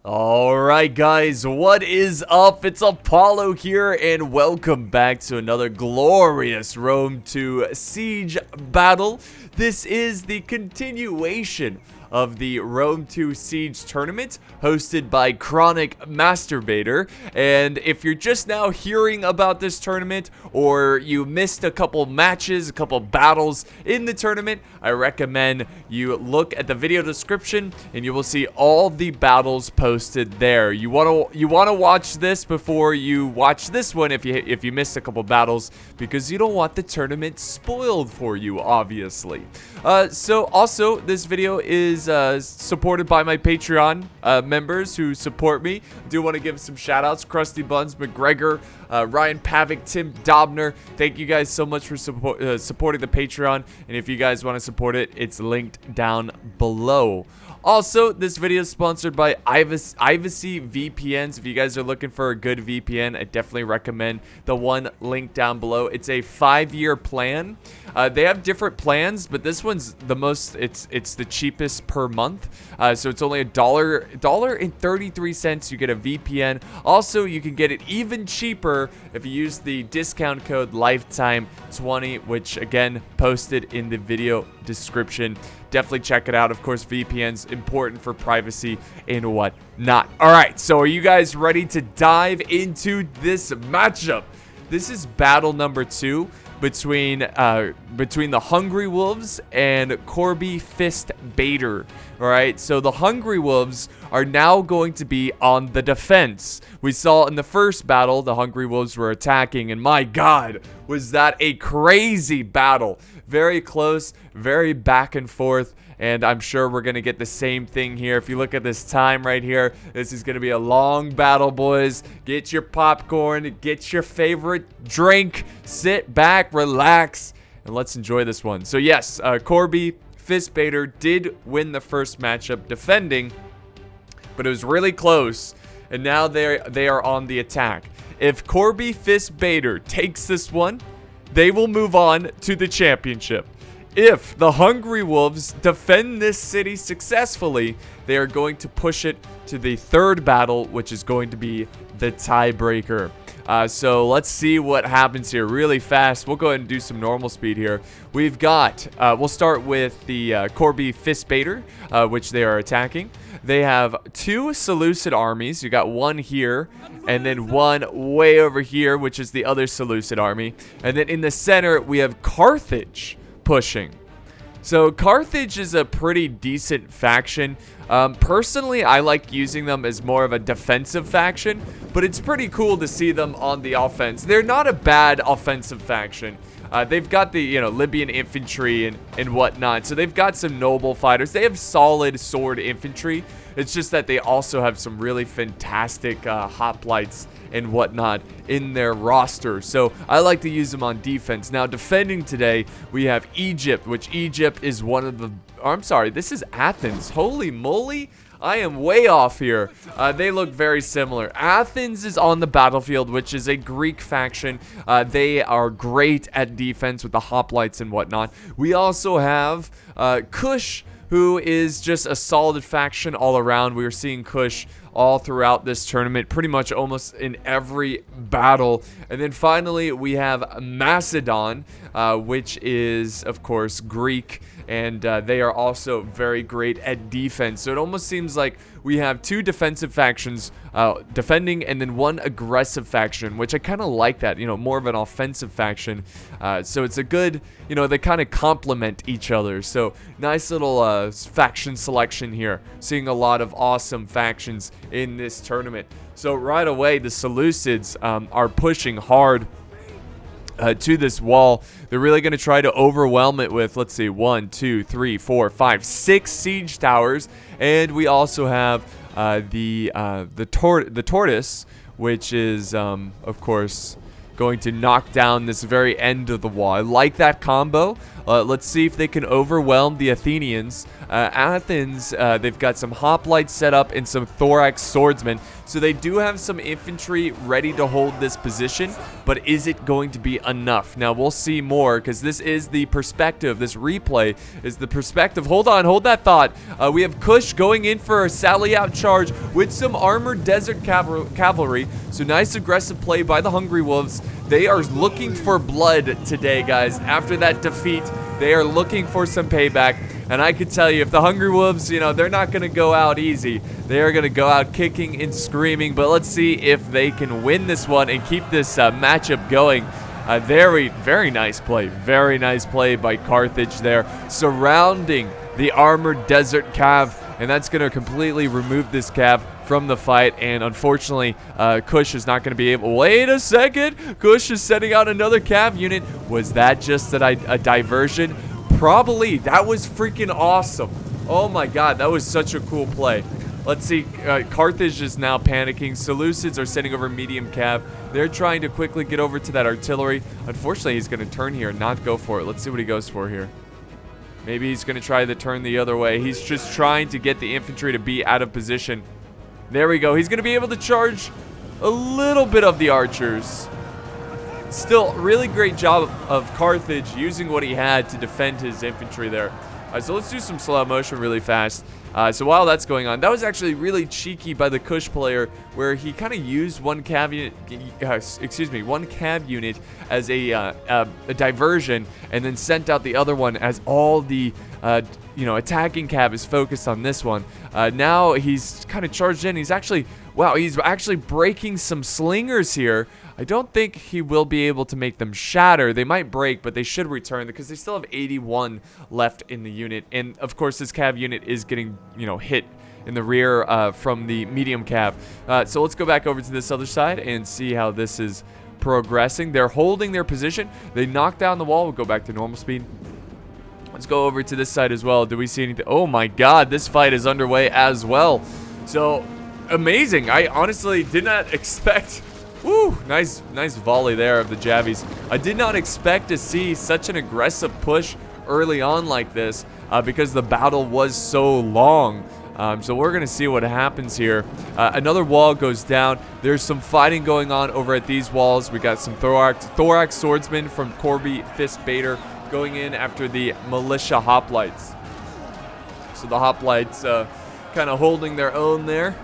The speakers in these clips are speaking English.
Alright guys, what is up? It's Apollo here and welcome back to another glorious Rome 2 Siege battle. This is the continuation of the Rome 2 Siege tournament hosted by Chronic Masturbator. And if you're just now hearing about this tournament or you missed a couple matches, a couple battles in the tournament, I recommend you look at the video description and you will see all the battles posted there. You want to watch this before you watch this one if you missed a couple battles, because you don't want the tournament spoiled for you, obviously. So also this video is supported by my Patreon members who support me. I do want to give some shout outs: Krusty Buns, McGregor, Ryan Pavick, Tim Dobner. Thank you guys so much for supporting the Patreon, and if you guys want to support it, it's linked down below. Also, this video is sponsored by Ivacy VPNs. If you guys are looking for a good VPN, I definitely recommend the one linked down below. It's a 5-year plan. They have different plans, but this one's the most, it's the cheapest per month. So it's only $1.33. You get a VPN. Also, you can get it even cheaper if you use the discount code Lifetime20, which again, posted in the video description. Definitely check it out. Of course, VPN's important for privacy and whatnot. All right, so are you guys ready to dive into this matchup? This is battle number 2 between the Hungry Wolves and Corby Fist Bader. All right, so the Hungry Wolves are now going to be on the defense. We saw in the first battle the Hungry Wolves were attacking, and my god, was that a crazy battle. Very close, very back and forth, and I'm sure we're going to get the same thing here. If you look at this time right here, this is going to be a long battle, boys. Get your popcorn, get your favorite drink, sit back, relax, and let's enjoy this one. So yes, Corby Fist Bader did win the first matchup defending, but it was really close, and now they are on the attack. If Corby Fist Bader takes this one, they will move on to the championship. If the Hungry Wolves defend this city successfully, they are going to push it to the third battle, which is going to be the tiebreaker. So let's see what happens here really fast. We'll go ahead and do some normal speed here. We've got, we'll start with the Corby Fist Bader, which they are attacking. They have 2 Seleucid armies. You got one here, and then one way over here, which is the other Seleucid army. And then in the center, we have Carthage pushing. So Carthage is a pretty decent faction. Personally, I like using them as more of a defensive faction, but it's pretty cool to see them on the offense. They're not a bad offensive faction. They've got the, Libyan infantry and whatnot, so they've got some noble fighters. They have solid sword infantry. It's just that they also have some really fantastic hoplites and whatnot in their roster. So I like to use them on defense. Now, defending today, we have Egypt, which Egypt is one of the... Oh, I'm sorry, this is Athens. Holy moly. I am way off here. They look very similar. Athens is on the battlefield, which is a Greek faction. They are great at defense with the hoplites and whatnot. We also have Kush, who is just a solid faction all around. We are seeing Kush all throughout this tournament, pretty much almost in every battle. And then finally, we have Macedon, which is, of course, Greek. And they are also very great at defense. So it almost seems like we have 2 defensive factions defending, and then 1 aggressive faction, which I kind of like that, more of an offensive faction. So it's a good, they kind of complement each other. So nice little faction selection here. Seeing a lot of awesome factions in this tournament. So right away, the Seleucids are pushing hard to this wall. They're really going to try to overwhelm it with, let's see, 1, 2, 3, 4, 5, 6 siege towers. And we also have the tortoise, which is, of course, going to knock down this very end of the wall. I like that combo. Let's see if they can overwhelm the Athenians. Athens, they've got some hoplites set up and some thorax swordsmen. So they do have some infantry ready to hold this position, but is it going to be enough? Now we'll see more, because this is the perspective. This replay is the perspective. Hold on, hold that thought. We have Kush going in for a sally out charge with some armored desert cavalry. So nice aggressive play by the Hungry Wolves. They are looking for blood today, guys. After that defeat, they are looking for some payback. And I can tell you, if the Hungry Wolves, you know, they're not going to go out easy. They are going to go out kicking and screaming. But let's see if they can win this one and keep this matchup going. Very nice play. Very nice play by Carthage there, surrounding the armored desert cav. And that's going to completely remove this cav from the fight. And unfortunately, Kush is not going to be able... Wait a second. Kush is setting out another cav unit. Was that just a diversion? Probably. That was freaking awesome. Oh my god, that was such a cool play. Let's see. Carthage is now panicking. Seleucids are sending over medium cav. They're trying to quickly get over to that artillery. Unfortunately, he's going to turn here and not go for it. Let's see what he goes for here. Maybe he's going to try to turn the other way. He's just trying to get the infantry to be out of position. There we go. He's going to be able to charge a little bit of the archers. Still, really great job of Carthage using what he had to defend his infantry there. So let's do some slow motion really fast. So while that's going on, that was actually really cheeky by the Kush player, where he kind of used one cav unit as a diversion, and then sent out the other one as all the attacking cav is focused on this one. Now he's kind of charged in. He's actually breaking some slingers here. I don't think he will be able to make them shatter. They might break, but they should return because they still have 81 left in the unit. And of course, this cav unit is getting, hit in the rear from the medium cav. So let's go back over to this other side and see how this is progressing. They're holding their position. They knocked down the wall. We'll go back to normal speed. Let's go over to this side as well. Do we see anything? Oh my god, this fight is underway as well. So amazing. I honestly did not expect... Woo! Nice volley there of the Javies. I did not expect to see such an aggressive push early on like this because the battle was so long. So we're going to see what happens here. Another wall goes down. There's some fighting going on over at these walls. We got some thorax swordsmen from Corby Fist Bader going in after the militia hoplites. So the hoplites kind of holding their own there.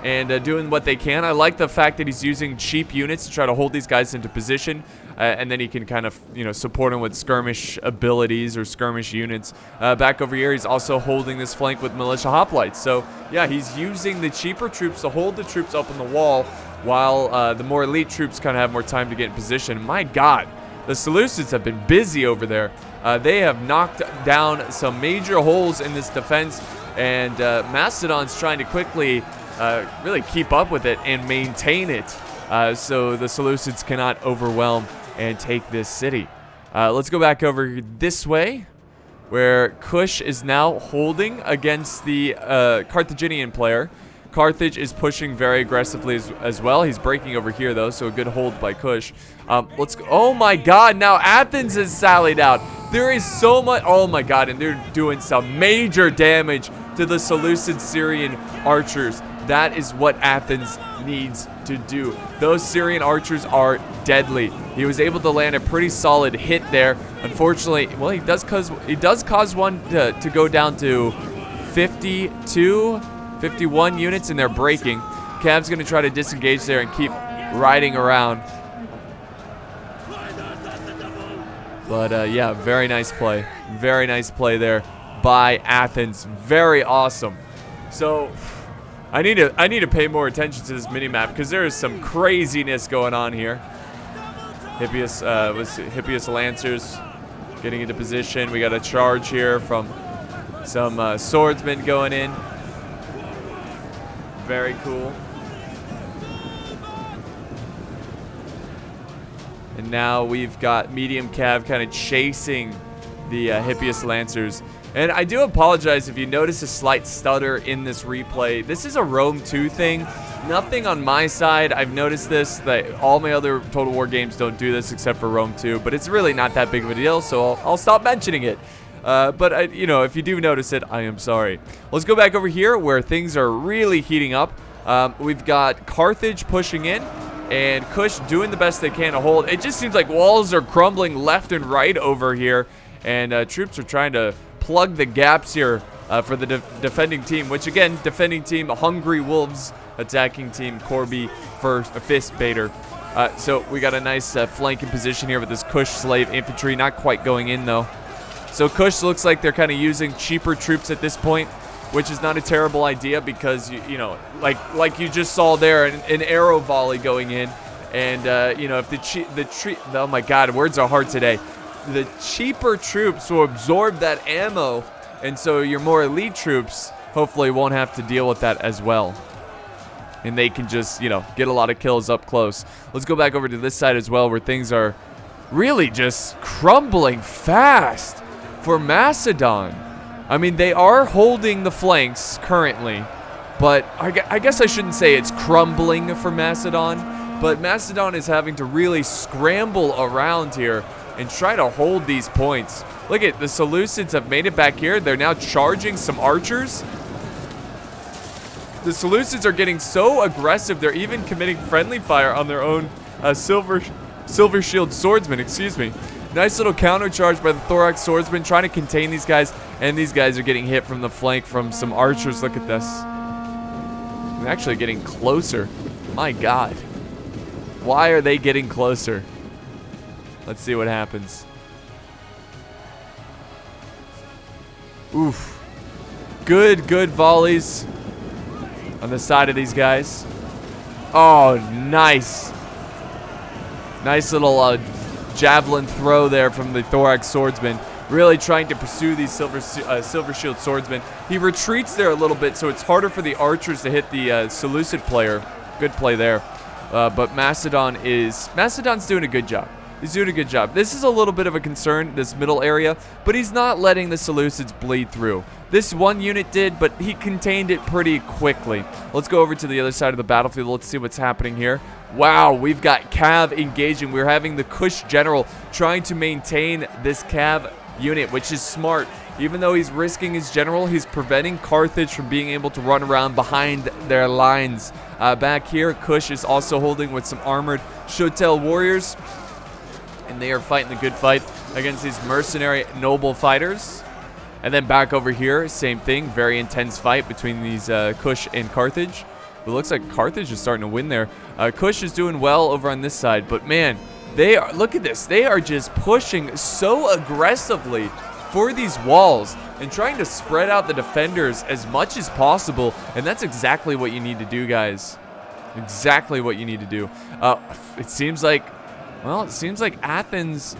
And doing what they can. I like the fact that he's using cheap units to try to hold these guys into position. And then he can kind of, support them with skirmish abilities or skirmish units. Back over here, he's also holding this flank with militia hoplites. So, yeah, he's using the cheaper troops to hold the troops up on the wall, while the more elite troops kind of have more time to get in position. My god, the Seleucids have been busy over there. They have knocked down some major holes in this defense. And Macedon's trying to quickly... really keep up with it and maintain it so the Seleucids cannot overwhelm and take this city. Let's go back over this way, where Kush is now holding against the Carthaginian player. Carthage is pushing very aggressively as well. He's breaking over here, though, so a good hold by Kush. Let's go. Oh, my God. Now Athens is sallied out. There is so much. Oh, my God. And they're doing some major damage to the Seleucid Syrian archers. That is what Athens needs to do. Those Syrian archers are deadly. He was able to land a pretty solid hit there. Unfortunately, well, he does cause one to go down to 52, 51 units, and they're breaking. Cav's going to try to disengage there and keep riding around. But yeah, very nice play. Very nice play there by Athens. Very awesome. So I need to pay more attention to this minimap because there is some craziness going on here. Hippias Lancers getting into position. We got a charge here from some swordsmen going in. Very cool. And now we've got medium cav kind of chasing the Hippias Lancers. And I do apologize if you notice a slight stutter in this replay. This is a Rome 2 thing. Nothing on my side. I've noticed this, that all my other Total War games don't do this except for Rome 2. But it's really not that big of a deal, so I'll stop mentioning it. But, you know, if you do notice it, I am sorry. Let's go back over here where things are really heating up. We've got Carthage pushing in. And Kush doing the best they can to hold. It just seems like walls are crumbling left and right over here. And troops are trying to plug the gaps here for the defending team. Which, again, defending team, Hungry Wolves. Attacking team, Corby, Fist Baiter. So we got a nice flanking position here with this Kush slave infantry. Not quite going in, though. So Kush looks like they're kind of using cheaper troops at this point, which is not a terrible idea because, you know, like you just saw there, an arrow volley going in. And, you know, if oh my God, words are hard today. The cheaper troops will absorb that ammo, and so your more elite troops hopefully won't have to deal with that as well. And they can just, you know, get a lot of kills up close. Let's go back over to this side as well where things are really just crumbling fast for Macedon. I mean, they are holding the flanks currently, but I guess I shouldn't say it's crumbling for Macedon, but Macedon is having to really scramble around here and try to hold these points. Look at the Seleucids have made it back here. They're now charging some archers. The Seleucids are getting so aggressive, they're even committing friendly fire on their own silver shield swordsmen, excuse me. Nice little counter charge by the thorax swordsman trying to contain these guys, and these guys are getting hit from the flank from some archers. Look at this. They're actually getting closer. My God. Why are they getting closer? Let's see what happens. Oof. Good volleys on the side of these guys. Oh, nice. Nice little javelin throw there from the thorax swordsman. Really trying to pursue these silver shield swordsmen. He retreats there a little bit, so it's harder for the archers to hit the Seleucid player. Good play there. But Macedon's doing a good job. He's doing a good job. This is a little bit of a concern, this middle area, but he's not letting the Seleucids bleed through. This one unit did, but he contained it pretty quickly. Let's go over to the other side of the battlefield. Let's see what's happening here. Wow, we've got Cav engaging. We're having the Kush general trying to maintain this Cav unit, which is smart. Even though he's risking his general, he's preventing Carthage from being able to run around behind their lines. Back here, Kush is also holding with some armored Shotel warriors. And they are fighting the good fight against these mercenary noble fighters. And then back over here, same thing. Very intense fight between these Kush and Carthage. It looks like Carthage is starting to win there. Kush is doing well over on this side. But man, they are, look at this. They are just pushing so aggressively for these walls and trying to spread out the defenders as much as possible. And that's exactly what you need to do, guys. Exactly what you need to do. It seems like Athens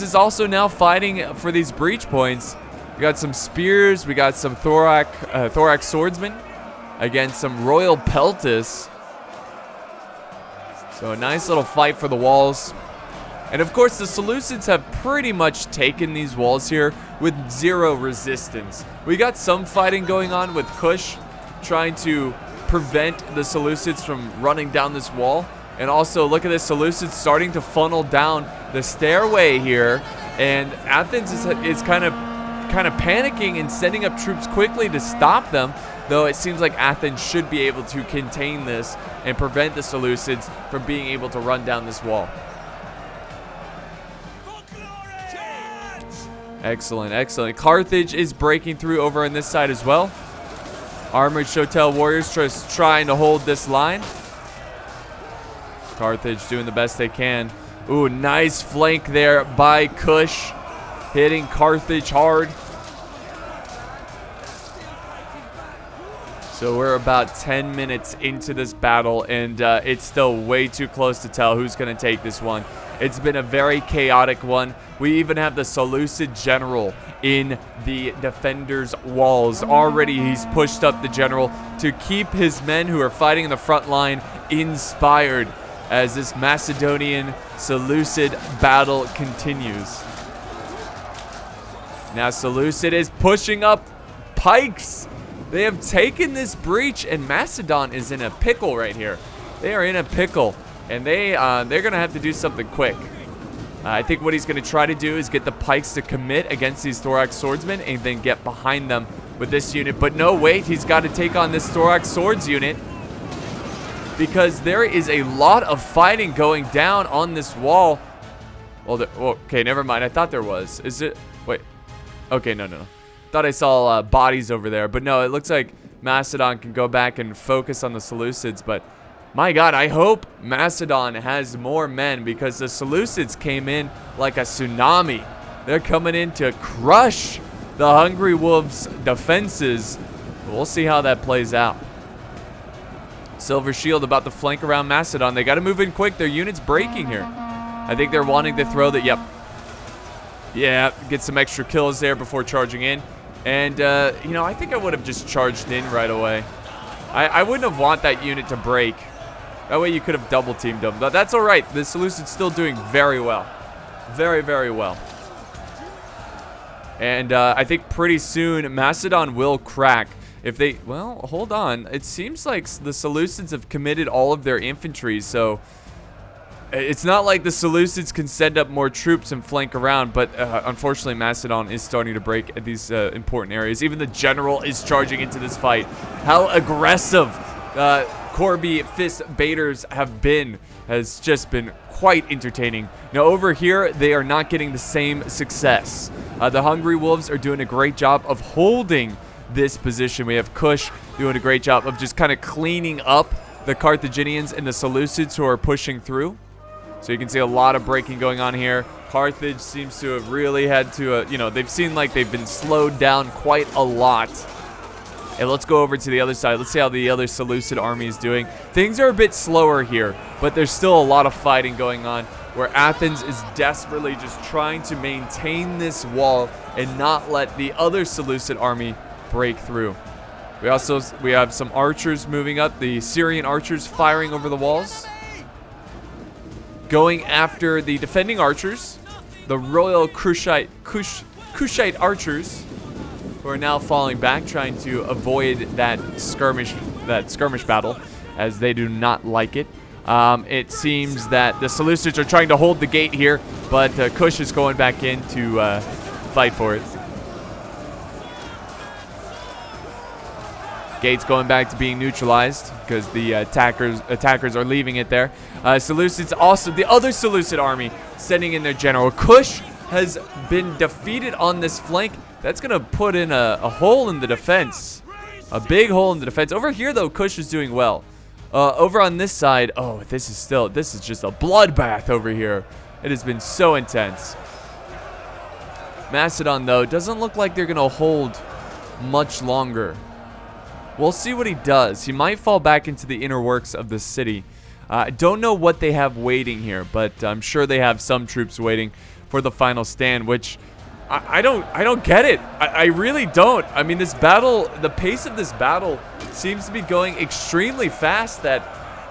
is also now fighting for these breach points. We got some spears. We got some thorax swordsmen against some royal peltis. So a nice little fight for the walls. And of course, the Seleucids have pretty much taken these walls here with zero resistance. We got some fighting going on with Kush trying to prevent the Seleucids from running down this wall. And also, look at this, Seleucids starting to funnel down the stairway here. And Athens is kind of panicking and sending up troops quickly to stop them. Though it seems like Athens should be able to contain this and prevent the Seleucids from being able to run down this wall. Excellent, excellent. Carthage is breaking through over on this side as well. Armored Shotel warriors just trying to hold this line. Carthage doing the best they can. Ooh, nice flank there by Kush. Hitting Carthage hard. So we're about 10 minutes into this battle, and it's still way too close to tell who's going to take this one. It's been a very chaotic one. We even have the Seleucid general in the defenders' walls. Already he's pushed up the general to keep his men who are fighting in the front line inspired as this Macedonian Seleucid battle continues. Now Seleucid is pushing up pikes. They have taken this breach, and Macedon is in a pickle right here. They are in a pickle, and they're going to have to do something quick. I think what he's going to try to do is get the pikes to commit against these thorax swordsmen and then get behind them with this unit. But no, wait, he's got to take on this thorax swords unit because there is a lot of fighting going down on this wall. Well, okay, never mind. I thought there was. Is it? Wait. Okay, no. Thought I saw bodies over there. But no, it looks like Macedon can go back and focus on the Seleucids. But my God, I hope Macedon has more men because the Seleucids came in like a tsunami. They're coming in to crush the Hungry Wolves' defenses. We'll see how that plays out. Silver Shield about to flank around Macedon. They got to move in quick. Their unit's breaking here. I think they're wanting to throw the... Yep. Yeah, get some extra kills there before charging in. And, you know, I think I would have just charged in right away. I wouldn't have want that unit to break. That way you could have double teamed them. But that's all right. The Seleucid's still doing very well. Very, very well. And I think pretty soon Macedon will crack. If they... Well, hold on. It seems like the Seleucids have committed all of their infantry, so... It's not like the Seleucids can send up more troops and flank around, but unfortunately Macedon is starting to break at these important areas. Even the general is charging into this fight. How aggressive Corby Fist Baiters have been has just been quite entertaining. Now over here, they are not getting the same success. The Hungry Wolves are doing a great job of holding this position. We have Kush doing a great job of just kind of cleaning up the Carthaginians and the Seleucids who are pushing through. So you can see a lot of breaking going on here. Carthage seems to have really had to, you know, they've seen like they've been slowed down quite a lot. And let's go over to the other side. Let's see how the other Seleucid army is doing. Things are a bit slower here, but there's still a lot of fighting going on where Athens is desperately just trying to maintain this wall and not let the other Seleucid army break through. We have some archers moving up. The Syrian archers firing over the walls. Going after the defending archers, the Royal Kushite archers, who are now falling back, trying to avoid that skirmish battle, as they do not like it. It seems that the Seleucids are trying to hold the gate here, but Kush is going back in to fight for it. Gate's going back to being neutralized because the attackers are leaving it there. Seleucids also, the other Seleucid army, sending in their general. Kush has been defeated on this flank. That's going to put in a hole in the defense. A big hole in the defense. Over here, though, Kush is doing well. Over on this side, oh, this is just a bloodbath over here. It has been so intense. Macedon, though, doesn't look like they're going to hold much longer. We'll see what he does. He might fall back into the inner works of the city. I don't know what they have waiting here, but I'm sure they have some troops waiting for the final stand, which I don't get it. I really don't. I mean, this battle, the pace of this battle seems to be going extremely fast that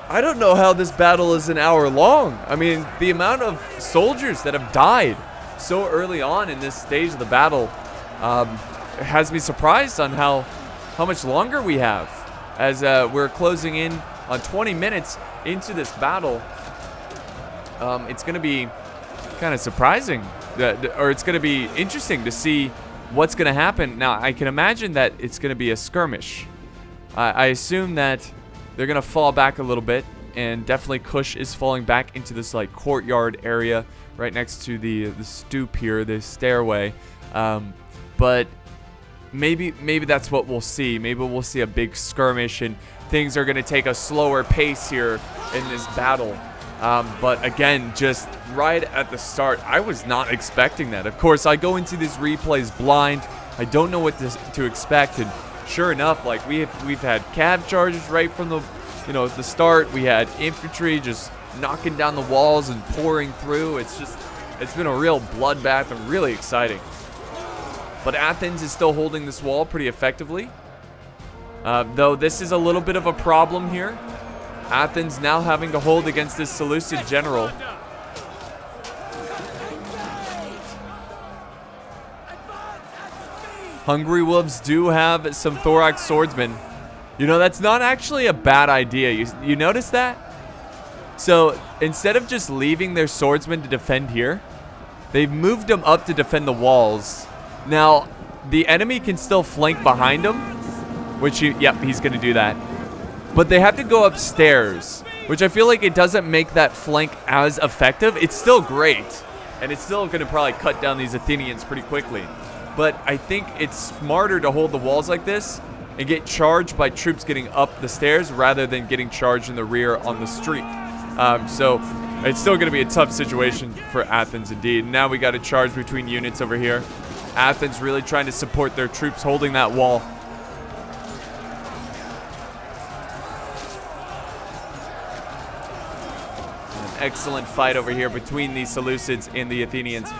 I don't know how this battle is an hour long. I mean, the amount of soldiers that have died so early on in this stage of the battle has me surprised on how much longer we have, as we're closing in on 20 minutes into this battle. It's going to be kind of surprising, or it's going to be interesting to see what's going to happen. Now, I can imagine that it's going to be a skirmish. I assume that they're going to fall back a little bit, and definitely Kush is falling back into this like courtyard area right next to the stoop here, the stairway. But maybe that's what we'll see. Maybe we'll see a big skirmish and things are going to take a slower pace here in this battle. But again, just right at the start, I was not expecting that. Of course, I go into these replays blind. I don't know what to expect, and sure enough, like we've had cav charges right from the start. We had infantry just knocking down the walls and pouring through. It's been a real bloodbath and really exciting. But Athens is still holding this wall pretty effectively. Though this is a little bit of a problem here. Athens now having to hold against this Seleucid general. Hungry Wolves do have some thorax swordsmen. You know, that's not actually a bad idea. You notice that? So instead of just leaving their swordsmen to defend here, they've moved them up to defend the walls. Now, the enemy can still flank behind them, which, yep, he's going to do that. But they have to go upstairs, which I feel like it doesn't make that flank as effective. It's still great, and it's still going to probably cut down these Athenians pretty quickly. But I think it's smarter to hold the walls like this and get charged by troops getting up the stairs rather than getting charged in the rear on the street. So it's still going to be a tough situation for Athens indeed. Now we got a charge between units over here. Athens really trying to support their troops holding that wall. An excellent fight over here between the Seleucids and the Athenians.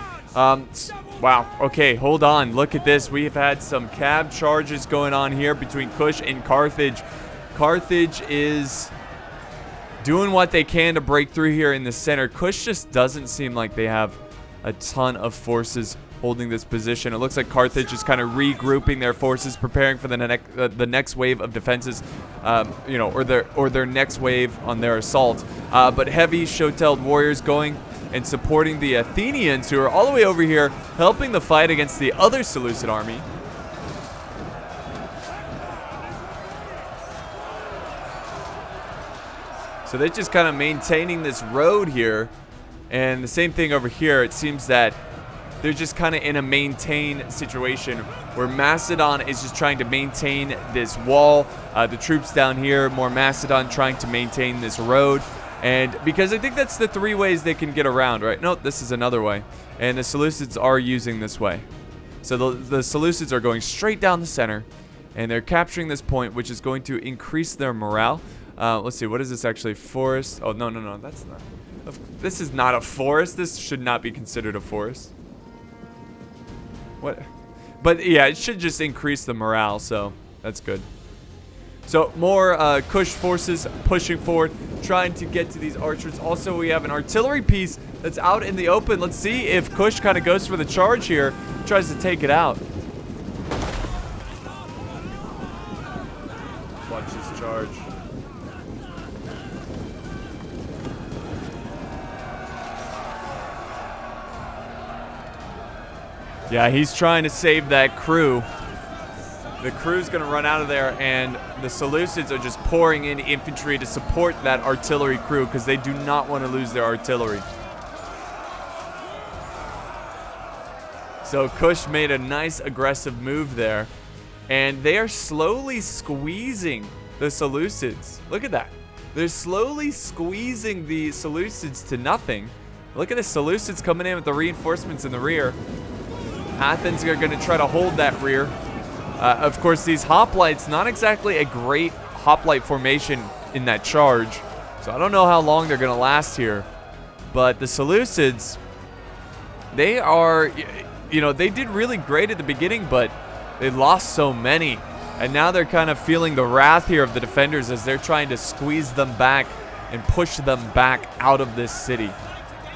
Wow. Okay, hold on. Look at this. We have had some cab charges going on here between Kush and Carthage. Carthage is doing what they can to break through here in the center. Kush just doesn't seem like they have a ton of forces holding this position. It looks like Carthage is kind of regrouping their forces, preparing for the next wave of defenses, you know, or their next wave on their assault. But heavy show-tailed warriors going and supporting the Athenians, who are all the way over here helping the fight against the other Seleucid army. So they're just kind of maintaining this road here. And the same thing over here. It seems that they're just kind of in a maintain situation where Macedon is just trying to maintain this wall. The troops down here, more Macedon trying to maintain this road. And because I think that's the three ways they can get around, right? No, this is another way. And the Seleucids are using this way. So the Seleucids are going straight down the center. And they're capturing this point, which is going to increase their morale. Let's see, what is this actually? Forest? Oh, no, that's not. This is not a forest. This should not be considered a forest. What? But yeah, it should just increase the morale, so that's good. So more Kush forces pushing forward, trying to get to these archers. Also, we have an artillery piece that's out in the open. Let's see if Kush kind of goes for the charge here, tries to take it out. Watch this charge. Yeah, he's trying to save that crew. The crew's going to run out of there, and the Seleucids are just pouring in infantry to support that artillery crew because they do not want to lose their artillery. So Kush made a nice aggressive move there, and they are slowly squeezing the Seleucids. Look at that. They're slowly squeezing the Seleucids to nothing. Look at the Seleucids coming in with the reinforcements in the rear. Athens are going to try to hold that rear. Of course, these hoplites, not exactly a great hoplite formation in that charge. So I don't know how long they're going to last here. But the Seleucids, they are, you know, they did really great at the beginning, but they lost so many. And now they're kind of feeling the wrath here of the defenders as they're trying to squeeze them back and push them back out of this city.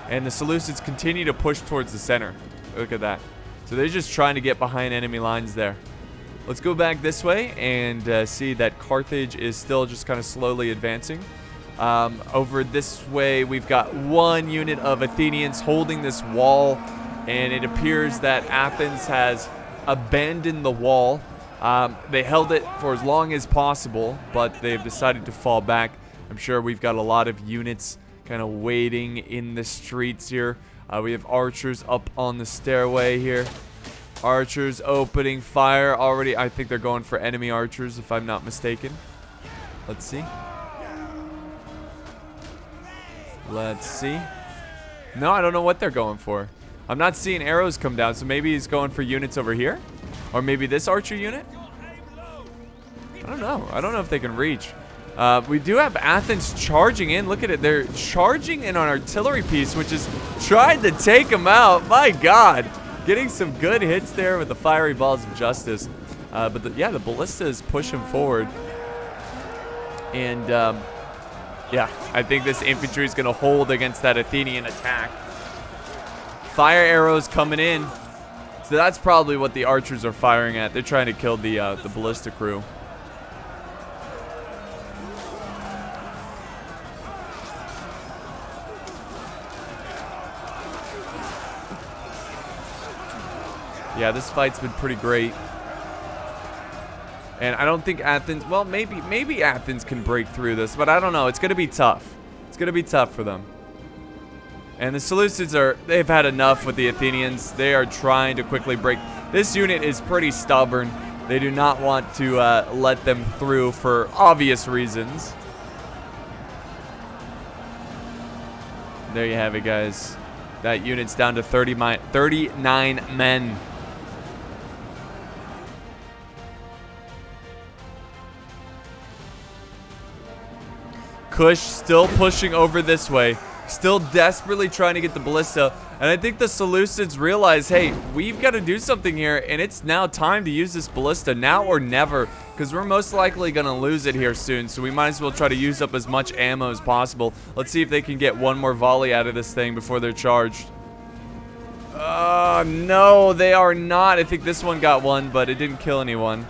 And the Seleucids continue to push towards the center. Look at that. So they're just trying to get behind enemy lines there. Let's go back this way and see that Carthage is still just kind of slowly advancing. Over this way, we've got one unit of Athenians holding this wall, and it appears that Athens has abandoned the wall. They held it for as long as possible, but they've decided to fall back. I'm sure we've got a lot of units kind of waiting in the streets here. We have archers up on the stairway here. Archers opening fire already. I think they're going for enemy archers, if I'm not mistaken. Let's see. Let's see. No, I don't know what they're going for. I'm not seeing arrows come down, so maybe he's going for units over here? Or maybe this archer unit? I don't know. I don't know if they can reach. We do have Athens charging in. Look at it. They're charging in an artillery piece, which is trying to take them out. My God. Getting some good hits there with the fiery balls of justice. But the ballista is pushing forward. And, yeah, I think this infantry is going to hold against that Athenian attack. Fire arrows coming in. So that's probably what the archers are firing at. They're trying to kill the ballista crew. Yeah, this fight's been pretty great. And I don't think Athens, well, maybe Athens can break through this, but I don't know. It's going to be tough. It's going to be tough for them. And the Seleucids they've had enough with the Athenians. They are trying to quickly break. This unit is pretty stubborn. They do not want to let them through for obvious reasons. There you have it, guys. That unit's down to 39 men. Kush still pushing over this way. Still desperately trying to get the ballista. And I think the Seleucids realize, hey, we've got to do something here. And it's now time to use this ballista, now or never. Because we're most likely going to lose it here soon. So we might as well try to use up as much ammo as possible. Let's see if they can get one more volley out of this thing before they're charged. No, they are not. I think this one got one, but it didn't kill anyone.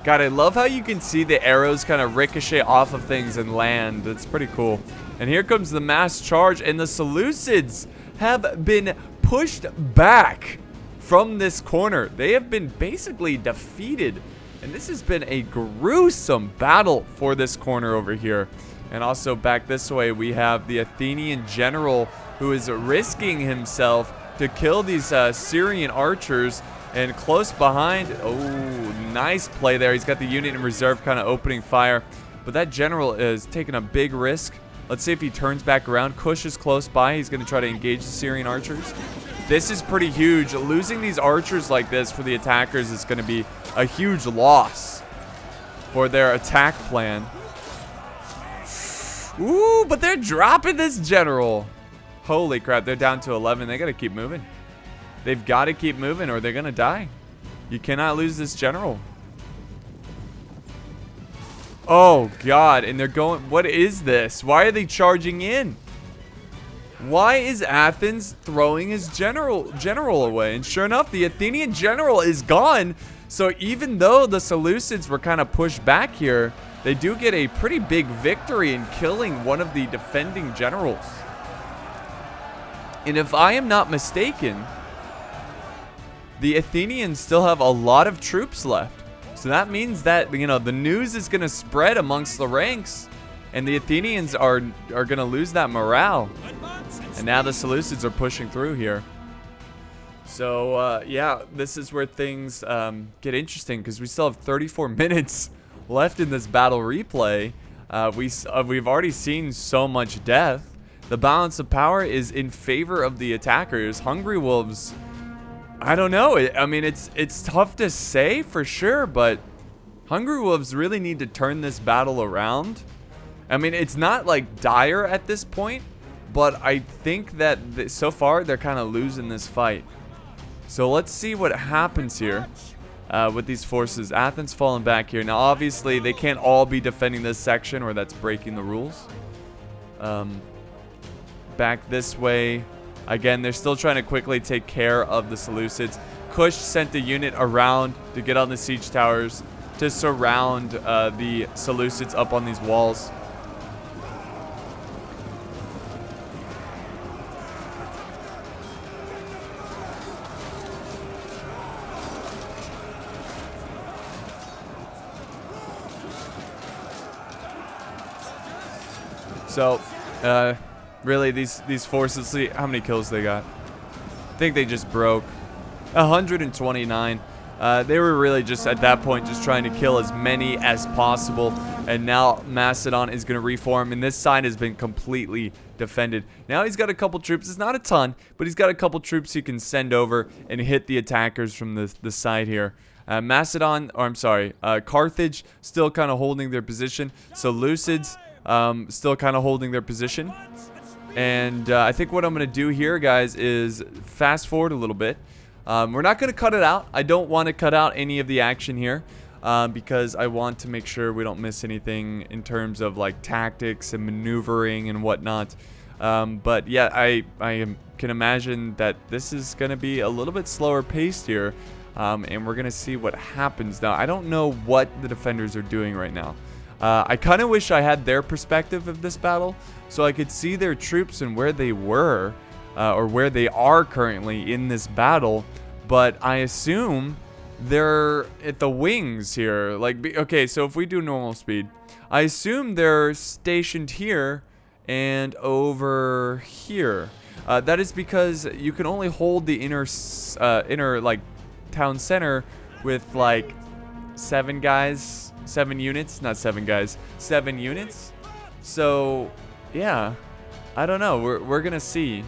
God, I love how you can see the arrows kind of ricochet off of things and land. It's pretty cool. And here comes the mass charge, and the Seleucids have been pushed back from this corner. They have been basically defeated, and this has been a gruesome battle for this corner over here. And also back this way, we have the Athenian general who is risking himself to kill these Syrian archers. And close behind, oh, nice play there. He's got the unit in reserve kind of opening fire. But that general is taking a big risk. Let's see if he turns back around. Kush is close by. He's going to try to engage the Syrian archers. This is pretty huge. Losing these archers like this for the attackers is going to be a huge loss for their attack plan. Ooh, but they're dropping this general. Holy crap, they're down to 11. They got to keep moving. They've got to keep moving or they're going to die. You cannot lose this general. Oh, God. And they're going... What is this? Why are they charging in? Why is Athens throwing his general away? And sure enough, the Athenian general is gone. So even though the Seleucids were kind of pushed back here, they do get a pretty big victory in killing one of the defending generals. And if I am not mistaken, the Athenians still have a lot of troops left. So that means that, you know, the news is going to spread amongst the ranks. And the Athenians are going to lose that morale. And now the Seleucids are pushing through here. So, yeah, this is where things get interesting. Because we still have 34 minutes left in this battle replay. We've already seen so much death. The balance of power is in favor of the attackers. Hungry Wolves... I don't know. I mean, it's tough to say for sure, but Hungry Wolves really need to turn this battle around. I mean, it's not like dire at this point, but I think that so far they're kind of losing this fight. So let's see what happens here with these forces. Athens falling back here. Now, obviously, they can't all be defending this section or that's breaking the rules. Back this way. Again, they're still trying to quickly take care of the Seleucids. Kush sent a unit around to get on the siege towers to surround the Seleucids up on these walls. So, really, these forces, see how many kills they got. I think they just broke 129. They were really just at that point just trying to kill as many as possible. And now Macedon is going to reform, and this side has been completely defended. Now he's got a couple troops. It's not a ton, but he's got a couple troops he can send over and hit the attackers from the side here. Carthage still kind of holding their position. Seleucids still kind of holding their position. And I think what I'm going to do here, guys, is fast forward a little bit. We're not going to cut it out. I don't want to cut out any of the action here because I want to make sure we don't miss anything in terms of like tactics and maneuvering and whatnot. But yeah, can imagine that this is going to be a little bit slower paced here. And we're going to see what happens. Now, I don't know what the defenders are doing right now. I kind of wish I had their perspective of this battle so I could see their troops and where they were or where they are currently in this battle. But I assume they're at the wings here. Okay, so if we do normal speed, I assume they're stationed here and over here. That is because you can only hold the inner like town center with like 7 units, not 7 guys, 7 units. So yeah, I don't know. We're gonna see.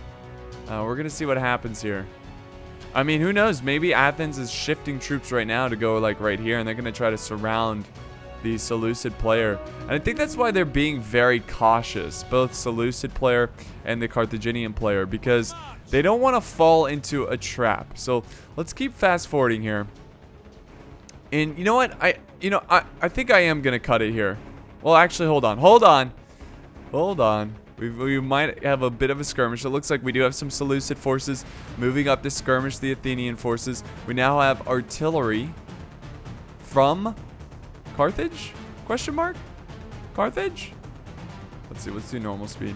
We're gonna see what happens here. I mean, who knows? Maybe Athens is shifting troops right now to go like right here, and they're gonna try to surround the Seleucid player. And I think that's why they're being very cautious, both Seleucid player and the Carthaginian player, because they don't want to fall into a trap. So let's keep fast forwarding here. And you know what? I think I am gonna cut it here. Well, actually, hold on. We might have a bit of a skirmish. It looks like we do have some Seleucid forces moving up to skirmish the Athenian forces. We now have artillery from Carthage? Question mark? Carthage? Let's see. Let's do normal speed.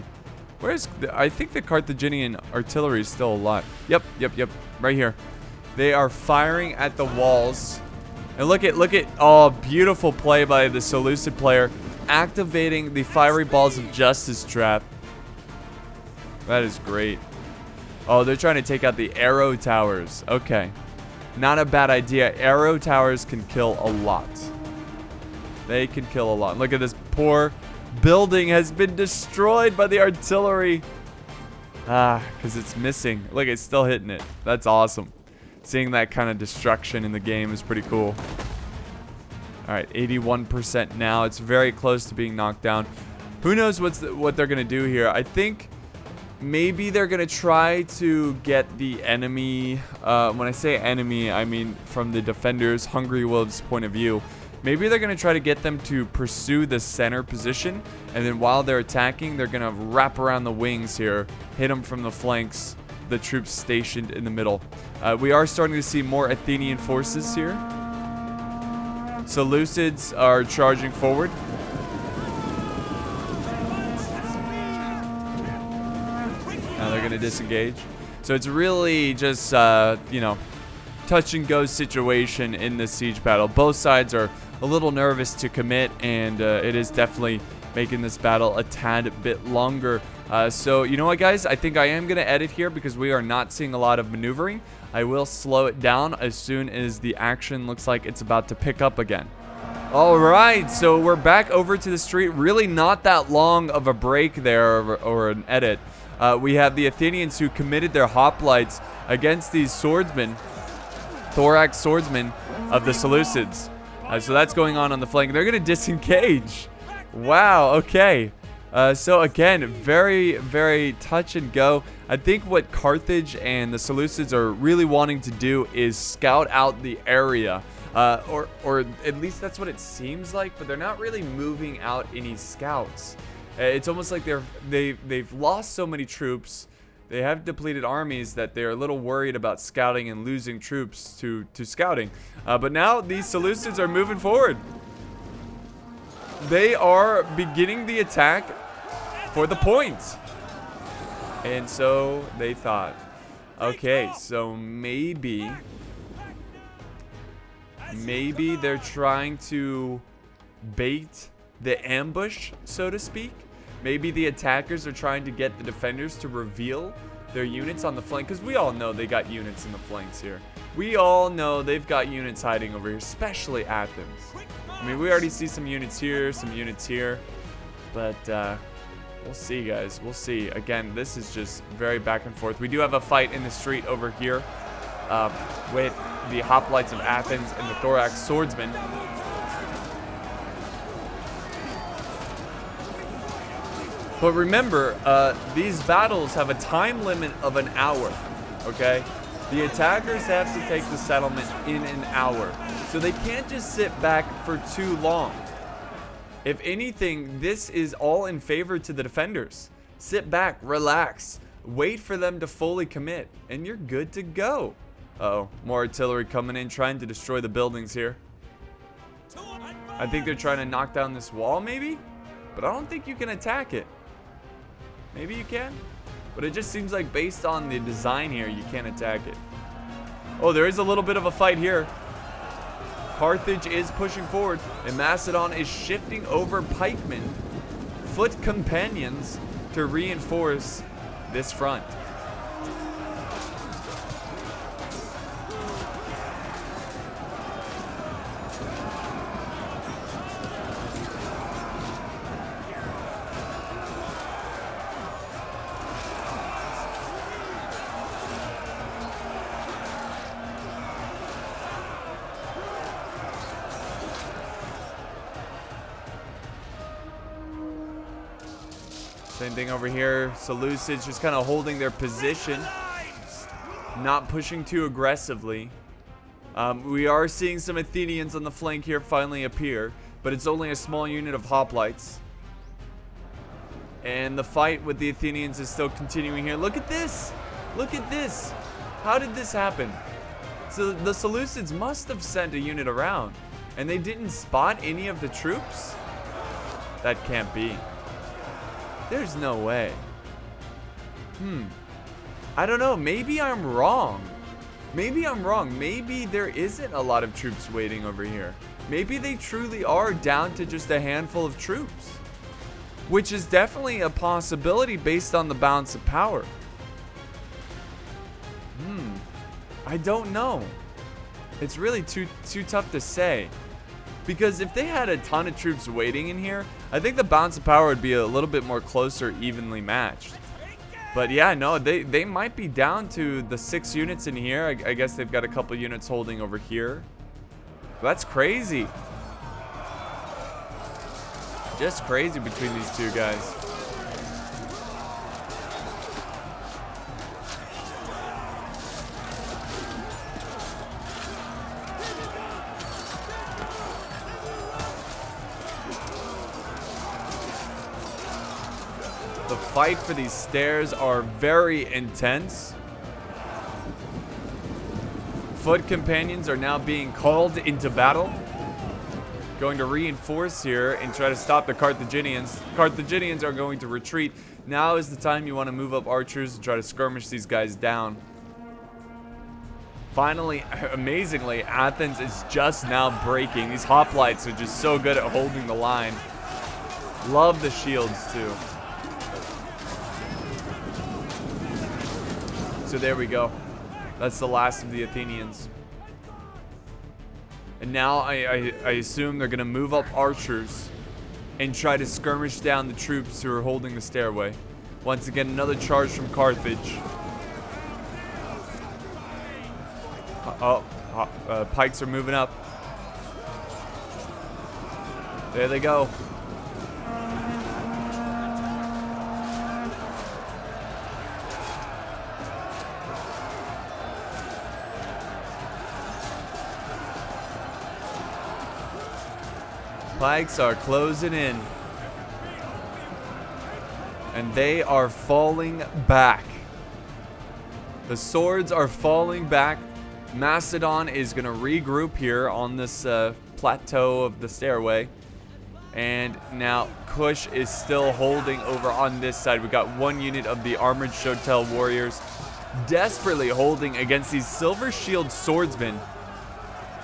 I think the Carthaginian artillery is still alive. Yep. Right here. They are firing at the walls. And look at, oh, beautiful play by the Seleucid player, activating the fiery balls of justice trap. That is great. Oh, they're trying to take out the arrow towers. Okay. Not a bad idea. Arrow towers can kill a lot. They can kill a lot. Look at this poor building has been destroyed by the artillery. Because it's missing. Look, it's still hitting it. That's awesome. Seeing that kind of destruction in the game is pretty cool. Alright, 81% now. It's very close to being knocked down. Who knows what they're going to do here. I think maybe they're going to try to get the enemy. When I say enemy, I mean from the defenders, Hungry Wolves' point of view. Maybe they're going to try to get them to pursue the center position. And then while they're attacking, they're going to wrap around the wings here. Hit them from the flanks. The troops stationed in the middle. We are starting to see more Athenian forces here. Seleucids are charging forward. Now they're going to disengage. So it's really just, touch and go situation in this siege battle. Both sides are a little nervous to commit, and it is definitely making this battle a tad bit longer. So you know what, guys? I think I am going to edit here because we are not seeing a lot of maneuvering. I will slow it down as soon as the action looks like it's about to pick up again. All right, so we're back over to the street. Really not that long of a break there or an edit. We have the Athenians who committed their hoplites against these swordsmen, thorax swordsmen of the Seleucids. So that's going on the flank. They're going to disengage. Wow, okay. So again, very, very touch and go. I think what Carthage and the Seleucids are really wanting to do is scout out the area. Or at least that's what it seems like, but they're not really moving out any scouts. It's almost like they've lost so many troops. They have depleted armies that they're a little worried about scouting and losing troops to scouting. But now these Seleucids are moving forward. They are beginning the attack for the point. And so they thought, okay, so maybe they're trying to bait the ambush, so to speak. Maybe the attackers are trying to get the defenders to reveal their units on the flank, because we all know they got units in the flanks here. We all know they've got units hiding over here, especially Athens. I mean, we already see some units here, but we'll see, guys. We'll see. Again, this is just very back and forth. We do have a fight in the street over here with the hoplites of Athens and the thorax swordsmen. But remember, these battles have a time limit of an hour, okay? The attackers have to take the settlement in an hour. So they can't just sit back for too long. If anything, this is all in favor to the defenders. Sit back, relax, wait for them to fully commit, and you're good to go. Uh-oh, more artillery coming in, trying to destroy the buildings here. I think they're trying to knock down this wall, maybe? But I don't think you can attack it. Maybe you can? But it just seems like based on the design here, you can't attack it. Oh, there is a little bit of a fight here. Carthage is pushing forward, and Macedon is shifting over pikemen, foot companions, to reinforce this front. Same thing over here. Seleucids just kind of holding their position, not pushing too aggressively. We are seeing some Athenians on the flank here finally appear, but it's only a small unit of hoplites. And the fight with the Athenians is still continuing here. Look at this! Look at this! How did this happen? So the Seleucids must have sent a unit around, and they didn't spot any of the troops? That can't be. There's no way. I don't know. Maybe I'm wrong. Maybe I'm wrong. Maybe there isn't a lot of troops waiting over here. Maybe they truly are down to just a handful of troops. Which is definitely a possibility based on the balance of power. I don't know. It's really too tough to say. Because if they had a ton of troops waiting in here, I think the balance of power would be a little bit more closer, evenly matched. But yeah, no, they might be down to the 6 units in here. I guess they've got a couple units holding over here. That's crazy. Just crazy between these two guys. The fight for these stairs are very intense. Foot companions are now being called into battle. Going to reinforce here and try to stop the Carthaginians. Carthaginians are going to retreat. Now is the time you want to move up archers and try to skirmish these guys down. Finally, amazingly, Athens is just now breaking. These hoplites are just so good at holding the line. Love the shields too. So there we go. That's the last of the Athenians. And now I assume they're going to move up archers and try to skirmish down the troops who are holding the stairway. Once again, another charge from Carthage. Pikes are moving up. There they go. Pikes are closing in. And they are falling back. The swords are falling back. Macedon is going to regroup here on this plateau of the stairway. And now Kush is still holding over on this side. We got one unit of the armored Shotel warriors desperately holding against these silver shield swordsmen.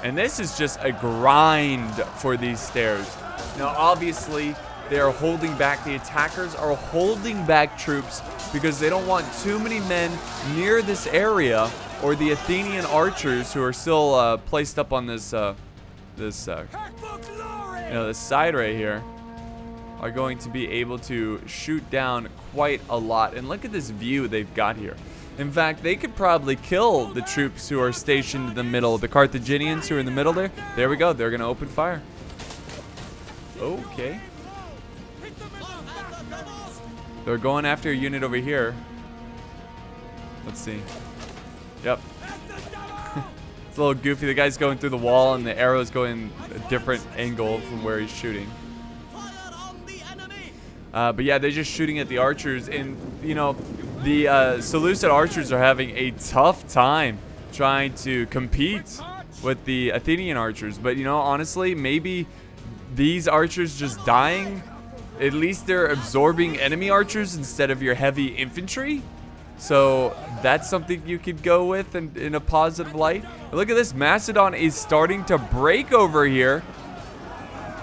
And this is just a grind for these stairs. Now, obviously, they are holding back. The attackers are holding back troops because they don't want too many men near this area, or the Athenian archers who are still placed up on this this side right here are going to be able to shoot down quite a lot. And look at this view they've got here. In fact, they could probably kill the troops who are stationed in the middle. The Carthaginians who are in the middle there. There we go. They're going to open fire. Okay. They're going after a unit over here. Let's see. Yep. It's a little goofy. The guy's going through the wall and the arrow's going a different angle from where he's shooting. But yeah, they're just shooting at the archers, and you know, the Seleucid archers are having a tough time trying to compete with the Athenian archers. But you know, honestly, maybe these archers just dying, at least they're absorbing enemy archers instead of your heavy infantry. So that's something you could go with in a positive light. But look at this, Macedon is starting to break over here.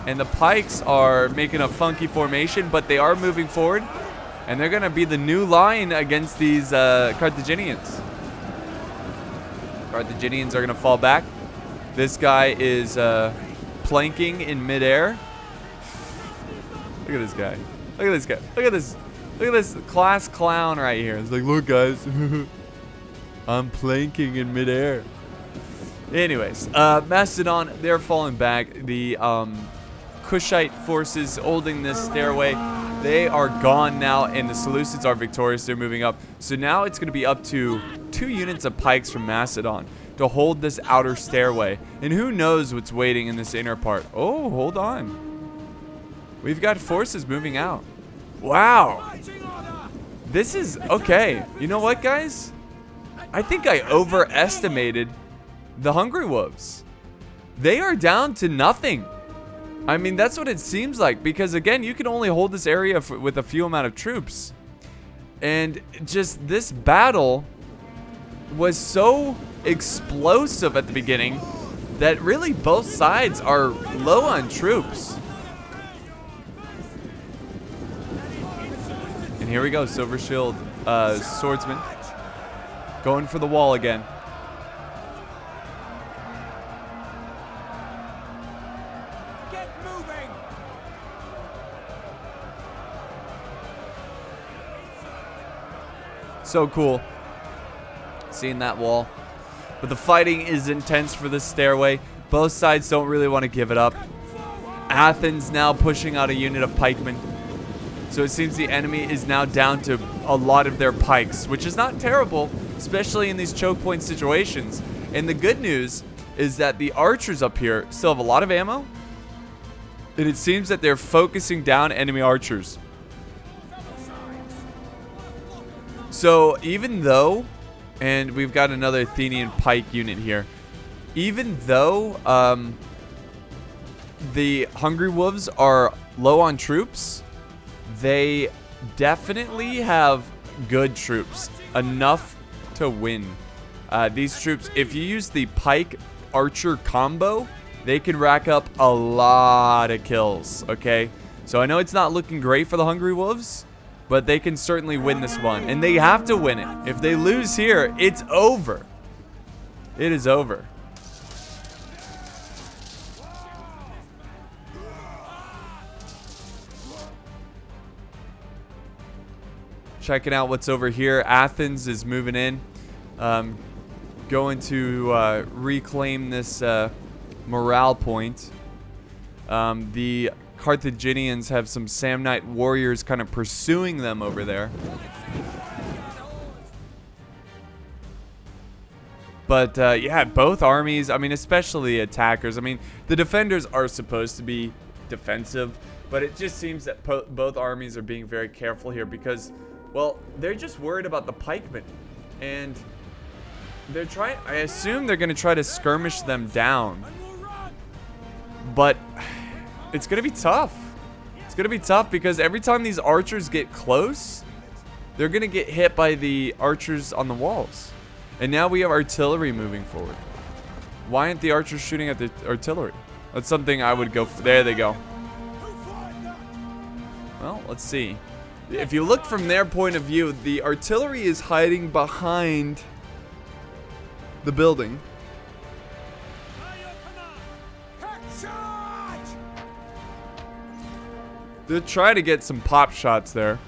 And the pikes are making a funky formation, but they are moving forward. And they're going to be the new line against these Carthaginians. Carthaginians are going to fall back. This guy is planking in midair. Look at this guy. Look at this guy. Look at this. Look at this class clown right here. It's like, look, guys. I'm planking in midair. Anyways, Macedon, they're falling back. The Kushite forces holding this stairway, they are gone now, and the Seleucids are victorious. They're moving up. So now it's going to be up to 2 units of pikes from Macedon to hold this outer stairway. And who knows what's waiting in this inner part. Oh, hold on. We've got forces moving out. Wow. This is okay. You know what, guys? I think I overestimated the Hungry Wolves. They are down to nothing. I mean, that's what it seems like, because again, you can only hold this area with a few amount of troops. And just this battle was so explosive at the beginning that really both sides are low on troops. And here we go, Silver Shield swordsman going for the wall again. So cool seeing that wall. But the fighting is intense for this stairway. Both sides don't really want to give it up. Athens now pushing out a unit of pikemen. So it seems the enemy is now down to a lot of their pikes, which is not terrible, especially in these choke point situations. And the good news is that the archers up here still have a lot of ammo. And it seems that they're focusing down enemy archers. So even though, and we've got another Athenian pike unit here, even though the Hungry Wolves are low on troops, they definitely have good troops, enough to win. These troops, if you use the pike archer combo, they can rack up a lot of kills, okay? So I know it's not looking great for the Hungry Wolves, but they can certainly win this one. And they have to win it. If they lose here, it's over. It is over. Checking out what's over here. Athens is moving in. Going to reclaim this morale point. The Carthaginians have some Samnite warriors kind of pursuing them over there. But yeah, both armies, I mean, especially attackers. I mean, the defenders are supposed to be defensive, but it just seems that both armies are being very careful here because, well, they're just worried about the pikemen. And they're trying, I assume they're going to try to skirmish them down. But it's going to be tough. It's going to be tough because every time these archers get close, they're going to get hit by the archers on the walls. And now we have artillery moving forward. Why aren't the archers shooting at the artillery? That's something I would go for. There they go. Well, let's see. If you look from their point of view, the artillery is hiding behind the building. They'll try to get some pop shots there.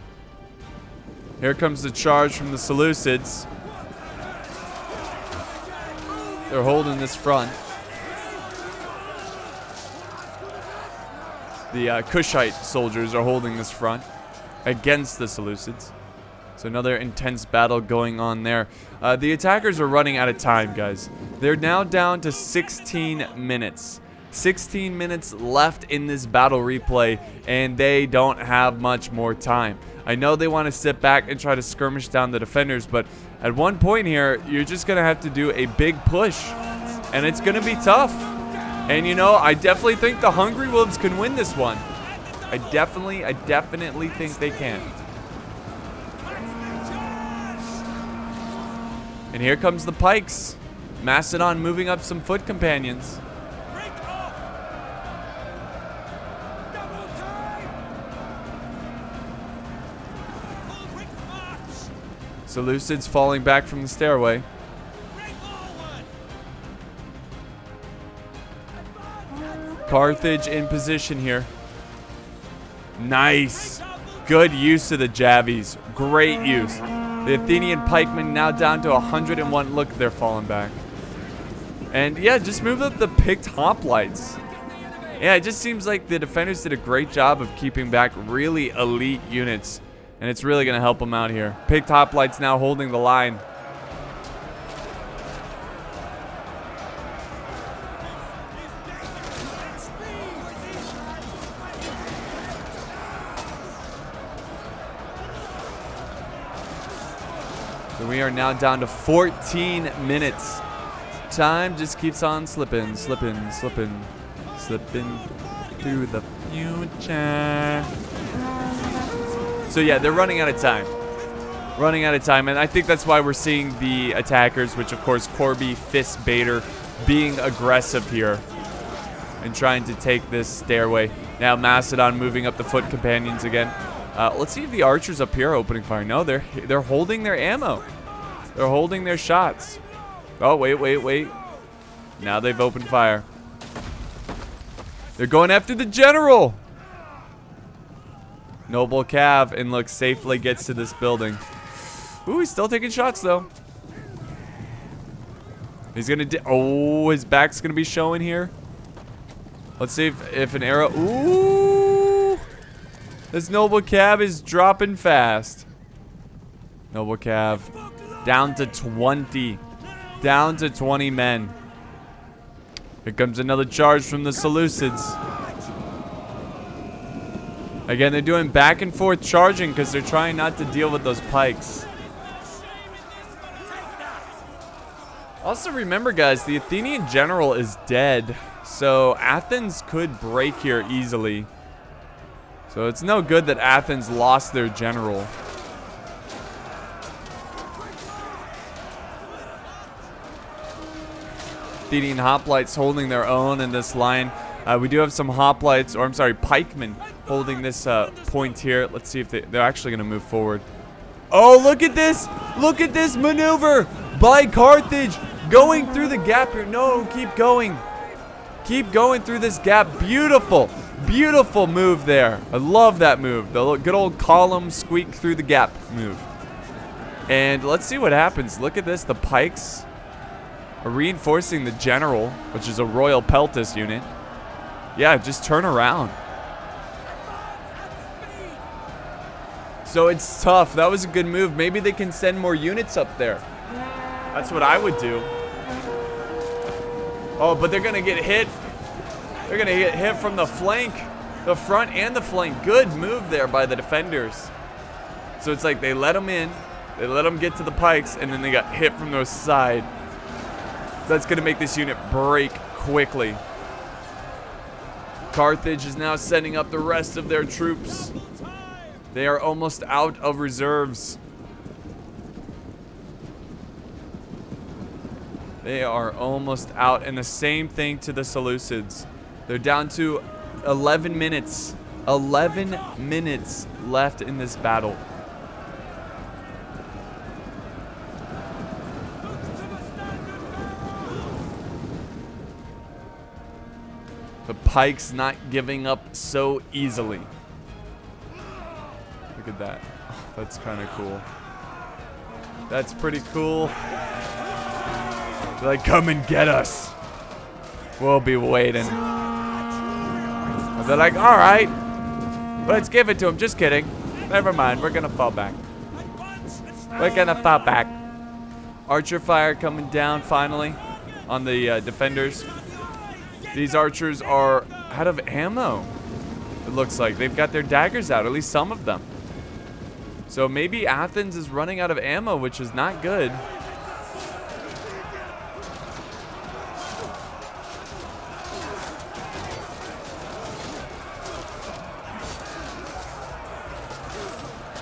Here comes the charge from the Seleucids. They're holding this front. The Kushite soldiers are holding this front against the Seleucids. So another intense battle going on there. The attackers are running out of time, guys. They're now down to 16 minutes. 16 minutes left in this battle replay, and they don't have much more time. I know they want to sit back and try to skirmish down the defenders, but at one point here, you're just going to have to do a big push, and it's going to be tough. And, you know, I definitely think the Hungry Wolves can win this one. I definitely think they can. And here comes the Pikes. Mastodon moving up some foot companions. Seleucids falling back from the stairway. Carthage in position here. Nice. Good use of the Javies. Great use. The Athenian pikemen now down to 101. Look, they're falling back. And yeah, just move up the picked hoplites. Yeah, it just seems like the defenders did a great job of keeping back really elite units. And it's really going to help them out here. Picked hoplites now holding the line. So we are now down to 14 minutes. Time just keeps on slipping through the future. So yeah, they're running out of time. And I think that's why we're seeing the attackers, which of course Corby, Fist, Bader, being aggressive here and trying to take this stairway. Now Mastodon moving up the foot companions again. Let's see if the archers up here are opening fire. No, they're holding their ammo. They're holding their shots. Oh, wait. Now they've opened fire. They're going after the general. Noble Cav, and look, safely gets to this building. Ooh, he's still taking shots, though. He's gonna oh, his back's gonna be showing here. Let's see if an arrow. Ooh, this Noble Cav is dropping fast. Noble Cav down to 20. Down to 20 men. Here comes another charge from the Seleucids. Again, they're doing back and forth charging because they're trying not to deal with those pikes. Also remember, guys, the Athenian general is dead. So Athens could break here easily. So it's no good that Athens lost their general. Athenian hoplites holding their own in this line. We do have some hoplites, or I'm sorry, pikemen holding this point here. Let's see if they're actually going to move forward. Oh, look at this! Look at this maneuver by Carthage going through the gap here. No, keep going. Keep going through this gap. Beautiful, beautiful move there. I love that move. The good old column squeak through the gap move. And let's see what happens. Look at this. The pikes are reinforcing the general, which is a Royal Peltis unit. Yeah, just turn around. So it's tough. That was a good move. Maybe they can send more units up there. That's what I would do. Oh, but they're going to get hit. They're going to get hit from the flank. The front and the flank. Good move there by the defenders. So it's like they let them in. They let them get to the pikes, and then they got hit from the side. That's going to make this unit break quickly. Carthage is now sending up the rest of their troops. They are almost out of reserves. They are almost out. And the same thing to the Seleucids. They're down to 11 minutes. 11 minutes left in this battle. The pikes not giving up so easily. Look at that. Oh, that's kind of cool. That's pretty cool. They're like, come and get us. We'll be waiting. They're like, all right. Let's give it to him. Just kidding. Never mind. We're going to fall back. We're going to fall back. Archer fire coming down finally on the defenders. These archers are out of ammo. It looks like they've got their daggers out, at least some of them. So maybe Athens is running out of ammo, which is not good.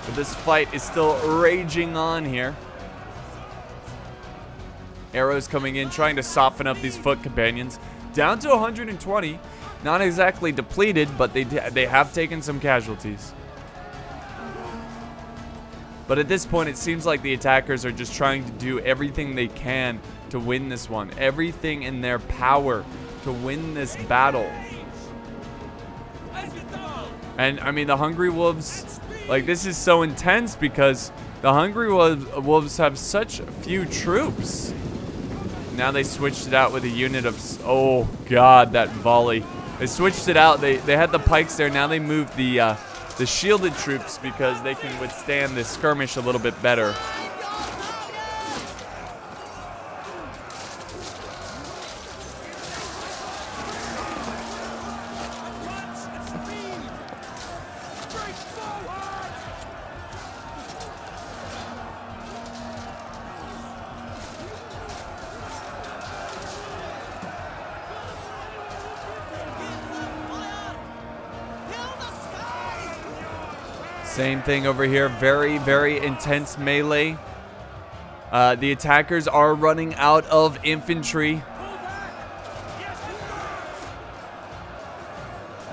But this fight is still raging on here. Arrows coming in, trying to soften up these foot companions. Down to 120. Not exactly depleted, but they have taken some casualties. But at this point, it seems like the attackers are just trying to do everything they can to win this one. Everything in their power to win this battle. And, I mean, the Hungry Wolves, like, this is so intense because the Hungry Wolves have such few troops. Now they switched it out with a unit of... Oh, God, that volley. They switched it out. They had the pikes there. Now they moved the shielded troops because they can withstand this skirmish a little bit better. Same thing over here. Very, very intense melee. The attackers are running out of infantry.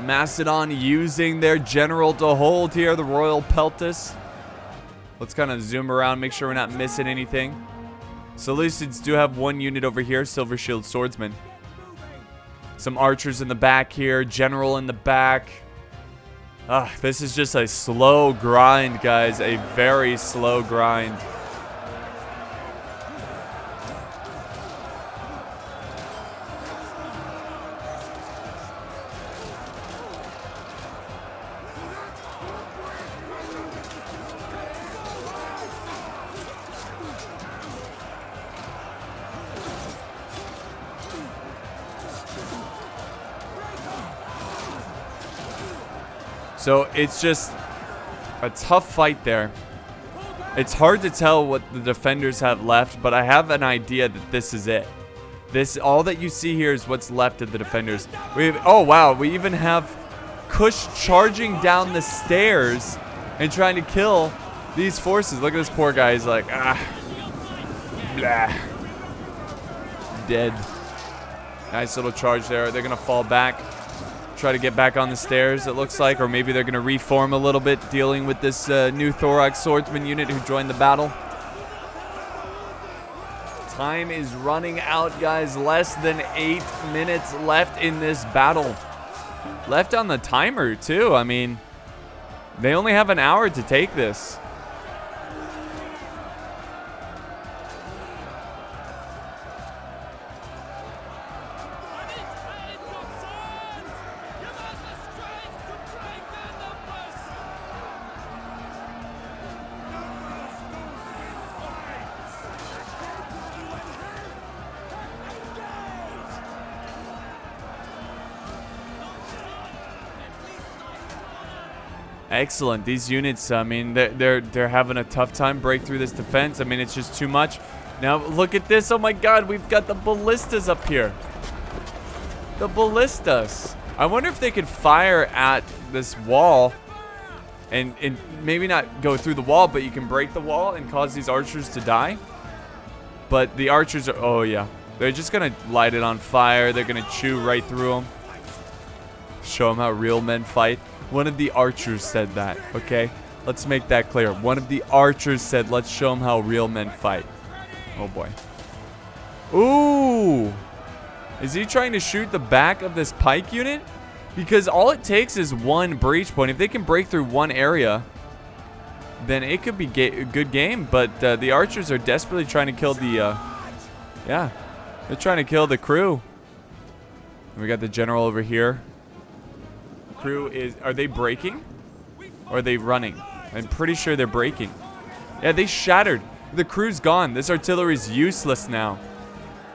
Macedon using their general to hold here, the Royal Peltus. Let's kind of zoom around, make sure we're not missing anything. Seleucids do have one unit over here, Silver Shield Swordsman. Some archers in the back here, general in the back. This is just a slow grind, guys. A very slow grind. So it's just a tough fight there. It's hard to tell what the defenders have left, but I have an idea that this is it. All that you see here is what's left of the defenders. Oh wow, we even have Kush charging down the stairs and trying to kill these forces. Look at this poor guy. He's like, blah. Dead. Nice little charge there. They're gonna fall back. Try to get back on the stairs, it looks like, or maybe they're going to reform a little bit, dealing with this new Thorax Swordsman unit who joined the battle. Time is running out, guys. Less than 8 minutes left in this battle. Left on the timer, too. I mean, they only have an hour to take this. Excellent. These units, I mean, they're having a tough time break through this defense. I mean, it's just too much. Now, look at this. Oh, my God. We've got the ballistas up here. The ballistas. I wonder if they could fire at this wall and maybe not go through the wall, but you can break the wall and cause these archers to die. But the archers are... Oh, yeah. They're just going to light it on fire. They're going to chew right through them. Show them how real men fight. One of the archers said that, okay? Let's make that clear. One of the archers said, let's show them how real men fight. Oh, boy. Ooh! Is he trying to shoot the back of this pike unit? Because all it takes is one breach point. If they can break through one area, then it could be a good game. But the archers are desperately trying to kill the... yeah, they're trying to kill the crew. And we got the general over here. Crew is... Are they breaking? Or are they running? I'm pretty sure they're breaking. Yeah, they shattered. The crew's gone. This artillery is useless now.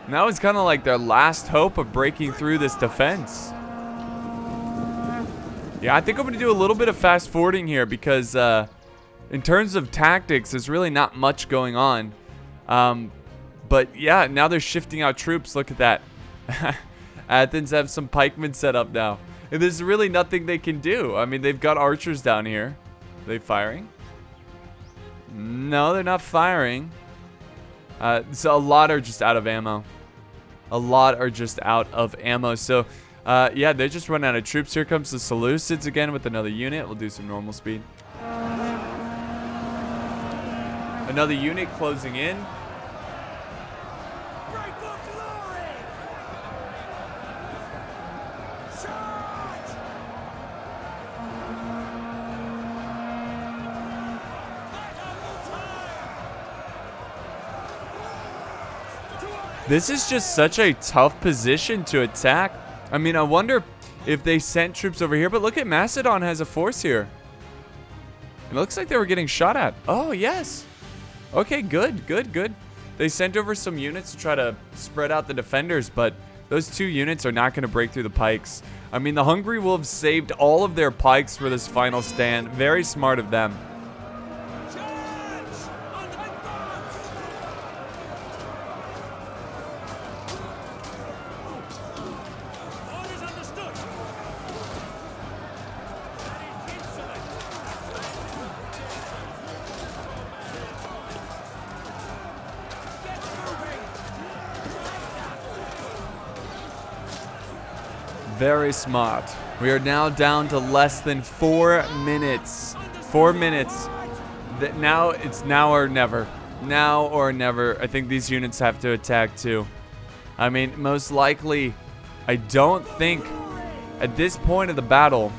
Now it's kind of like their last hope of breaking through this defense. Yeah, I think I'm going to do a little bit of fast forwarding here because in terms of tactics, there's really not much going on. But yeah, now they're shifting out troops. Look at that. Athens have some pikemen set up now. And there's really nothing they can do. I mean, they've got archers down here. Are they firing? No, they're not firing. So a lot are just out of ammo. A lot are just out of ammo. So, yeah, they just run out of troops. Here comes the Seleucids again with another unit. We'll do some normal speed. Another unit closing in. This is just such a tough position to attack. I mean, I wonder if they sent troops over here, but look at Macedon has a force here. It looks like they were getting shot at. Oh, yes. Okay, good, good, good. They sent over some units to try to spread out the defenders, but those 2 units are not going to break through the pikes. I mean, the Hungry Wolves saved all of their pikes for this final stand. Very smart of them. Very smart. We are now down to less than 4 minutes. 4 minutes. Now it's now or never. Now or never. I think these units have to attack too. I mean, most likely, I don't think at this point of the battle,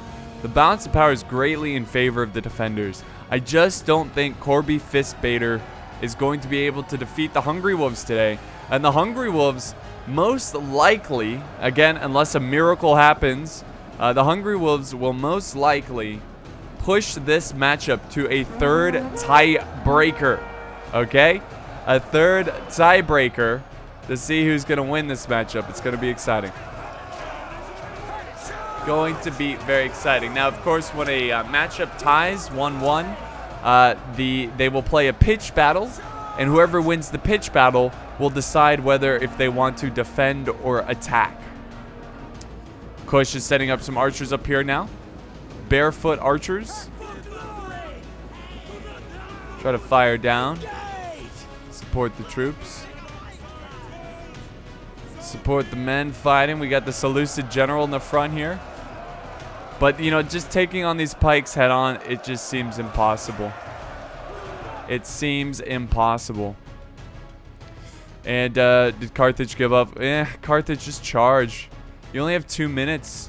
the balance of power is greatly in favor of the defenders. I just don't think Corby Fistbaiter is going to be able to defeat the Hungry Wolves today. And the Hungry Wolves, most likely, again, unless a miracle happens, the Hungry Wolves will most likely push this matchup to a 3rd tiebreaker. Okay? A 3rd tiebreaker to see who's going to win this matchup. It's going to be exciting. Going to be very exciting. Now, of course, when a matchup ties 1-1, they will play a pitch battle, and whoever wins the pitch battle will decide whether if they want to defend or attack. Kush is setting up some archers up here now. Barefoot archers. Try to fire down. Support the troops. Support the men fighting. We got the Seleucid general in the front here. But, you know, just taking on these pikes head on, it just seems impossible. It seems impossible. And did Carthage give up? Carthage just charge. You only have 2 minutes.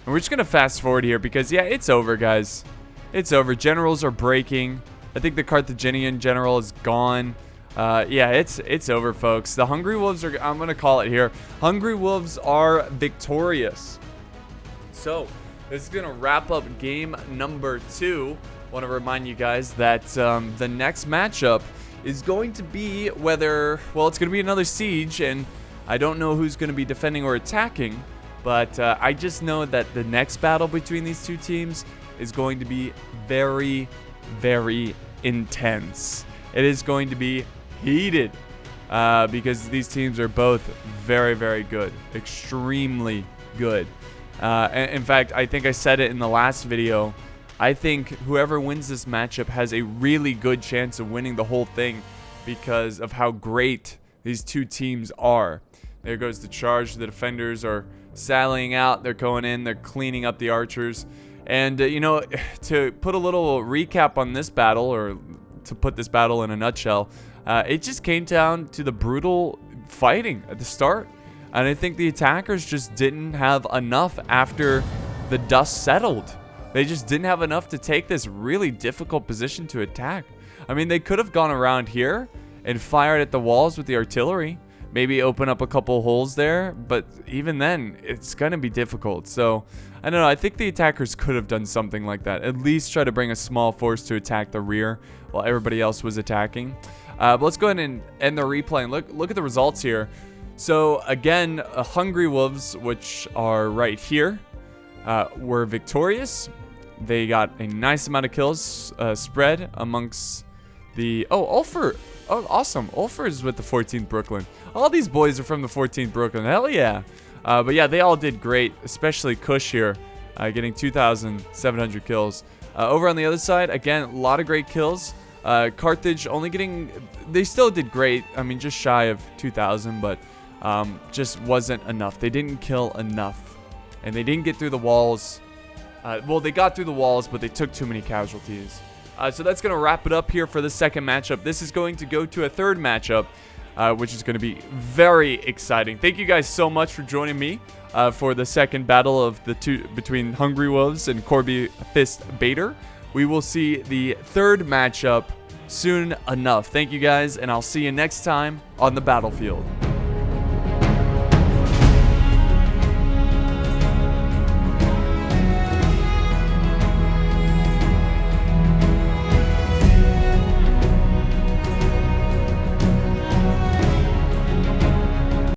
And we're just going to fast forward here because, yeah, it's over, guys. It's over. Generals are breaking. I think the Carthaginian general is gone. Yeah, it's over, folks. The Hungry Wolves are, I'm going to call it here. Hungry Wolves are victorious. So, this is going to wrap up game number 2. I want to remind you guys that the next matchup is going to be whether, well, it's going to be another siege, and I don't know who's going to be defending or attacking, but I just know that the next battle between these 2 teams is going to be very, very intense. It is going to be heated because these teams are both very, very good, extremely good. In fact, I think I said it in the last video. I think whoever wins this matchup has a really good chance of winning the whole thing because of how great these 2 teams are. There goes the charge. The defenders are sallying out. They're going in. They're cleaning up the archers. And, you know, to put a little recap on this battle, or to put this battle in a nutshell, it just came down to the brutal fighting at the start. And I think the attackers just didn't have enough after the dust settled. They just didn't have enough to take this really difficult position to attack. I mean, they could have gone around here and fired at the walls with the artillery. Maybe open up a couple holes there. But even then, it's going to be difficult. So, I don't know. I think the attackers could have done something like that. At least try to bring a small force to attack the rear while everybody else was attacking. But let's go ahead and end the replay. And look at the results here. So again, Hungry Wolves, which are right here, were victorious. They got a nice amount of kills spread amongst the... Oh, Ulfer. Oh, awesome. Ulfer is with the 14th Brooklyn. All these boys are from the 14th Brooklyn. Hell yeah. But yeah, they all did great, especially Kush here, getting 2,700 kills. Over on the other side, again, a lot of great kills. Carthage only getting... They still did great. I mean, just shy of 2,000, but just wasn't enough. They didn't kill enough. And they didn't get through the walls. Well, they got through the walls, but they took too many casualties. So that's going to wrap it up here for the second matchup. This is going to go to a third matchup, which is going to be very exciting. Thank you guys so much for joining me for the second battle of the two between Hungry Wolves and Corby Fist Bader. We will see the third matchup soon enough. Thank you guys, and I'll see you next time on the battlefield.